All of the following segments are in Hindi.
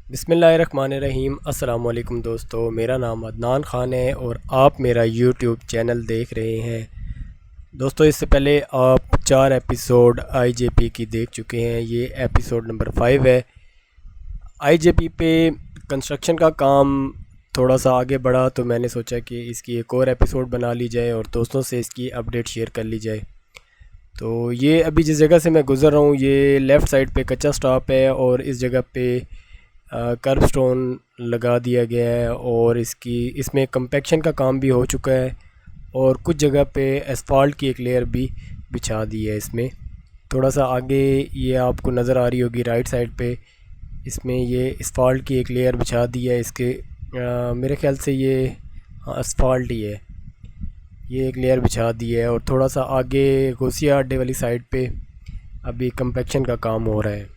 बिस्मिल्लाहिर्रहमानिर्रहीम। अस्सलाम वालेकुम दोस्तों, मेरा नाम अदनान ख़ान है और आप मेरा यूट्यूब चैनल देख रहे हैं। दोस्तों, इससे पहले आप 4 एपिसोड आईजेपी की देख चुके हैं। ये एपिसोड नंबर 5 है। आईजेपी पे कंस्ट्रक्शन का काम थोड़ा सा आगे बढ़ा तो मैंने सोचा कि इसकी एक और एपिसोड बना ली जाए और दोस्तों से इसकी अपडेट शेयर कर ली जाए। तो ये अभी जिस जगह से मैं गुज़र रहा हूँ, ये लेफ़्ट साइड पे कच्चा स्टॉप है और इस जगह पे कर्ब स्टोन लगा दिया गया है और इसमें कंपैक्शन का काम भी हो चुका है और कुछ जगह पे एसफाल्ट की एक लेयर भी बिछा दी है। इसमें थोड़ा सा आगे ये आपको नज़र आ रही होगी राइट साइड पे, इसमें ये एसफाल्ट की एक लेयर बिछा दी है। इसके मेरे ख्याल से ये एसफाल्ट ही है, ये एक लेयर बिछा दी है और थोड़ा सा आगे गोसिया अड्डे वाली साइड पे अभी कंपैक्शन का काम हो रहा है।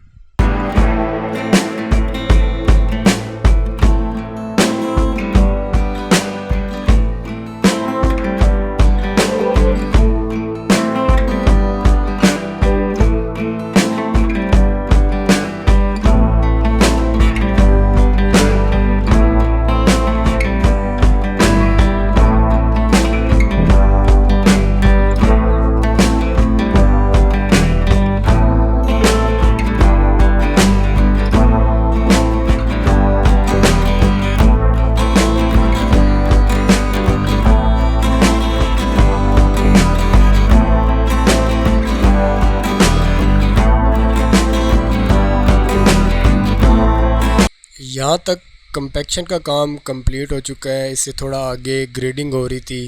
यहाँ तक कंपैक्शन का काम कंप्लीट हो चुका है। इससे थोड़ा आगे ग्रेडिंग हो रही थी,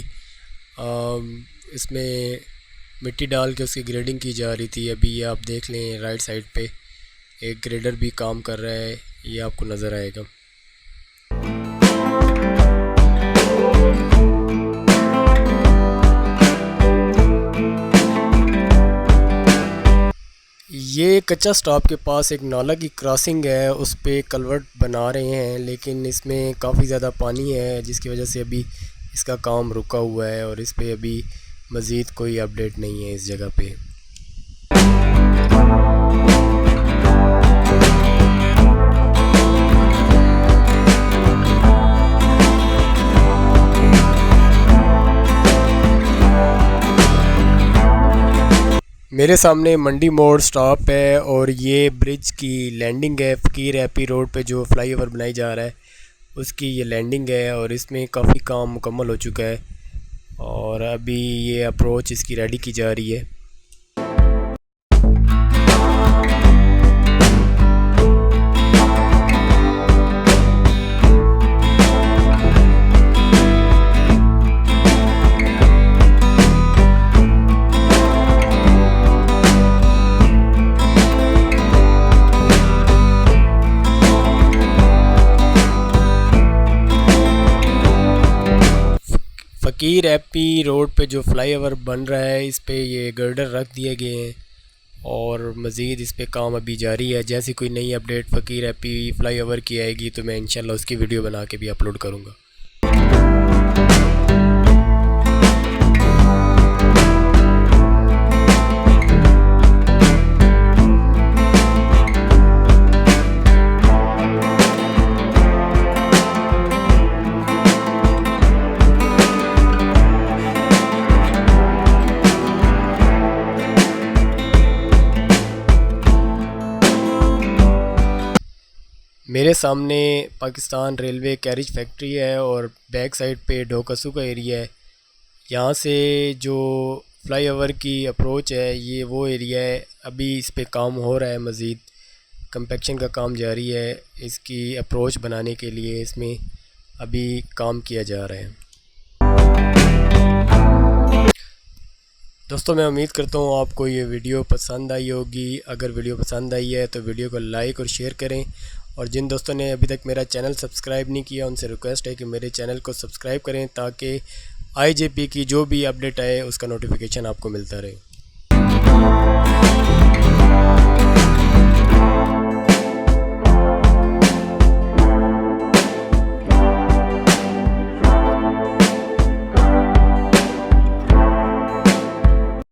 इसमें मिट्टी डाल के उसकी ग्रेडिंग की जा रही थी। अभी ये आप देख लें राइट साइड पे एक ग्रेडर भी काम कर रहा है, ये आपको नज़र आएगा। ये कच्चा स्टॉप के पास एक नाला की क्रॉसिंग है, उस पे कलवर्ट बना रहे हैं, लेकिन इसमें काफ़ी ज़्यादा पानी है जिसकी वजह से अभी इसका काम रुका हुआ है और इस पे अभी मज़ीद कोई अपडेट नहीं है इस जगह पे। मेरे सामने मंडी मोड़ स्टॉप है और ये ब्रिज की लैंडिंग है। फ़कीर हैप्पी रोड पे जो फ्लाईओवर बनाई जा रहा है उसकी ये लैंडिंग है और इसमें काफ़ी काम मुकम्मल हो चुका है और अभी ये अप्रोच इसकी रेडी की जा रही है। फ़कीर हैप्पी रोड पे जो फ्लाईओवर बन रहा है इस पे ये गर्डर रख दिए गए हैं और मज़ीद इस पे काम अभी जारी है। जैसे कोई नई अपडेट फ़कीर हैप्पी फ्लाईओवर की आएगी तो मैं इंशाल्लाह उसकी वीडियो बना के भी अपलोड करूँगा। मेरे सामने पाकिस्तान रेलवे कैरिज फैक्ट्री है और बैक साइड पे ढोकसू का एरिया है। यहाँ से जो फ्लाईओवर की अप्रोच है ये वो एरिया है। अभी इस पे काम हो रहा है, मज़ीद कंपैक्शन का काम जारी है। इसकी अप्रोच बनाने के लिए इसमें अभी काम किया जा रहा है। दोस्तों, मैं उम्मीद करता हूँ आपको ये वीडियो पसंद आई होगी। अगर वीडियो पसंद आई है तो वीडियो को लाइक और शेयर करें और जिन दोस्तों ने अभी तक मेरा चैनल सब्सक्राइब नहीं किया उनसे रिक्वेस्ट है कि मेरे चैनल को सब्सक्राइब करें ताकि आईजेपी की जो भी अपडेट आए उसका नोटिफिकेशन आपको मिलता रहे।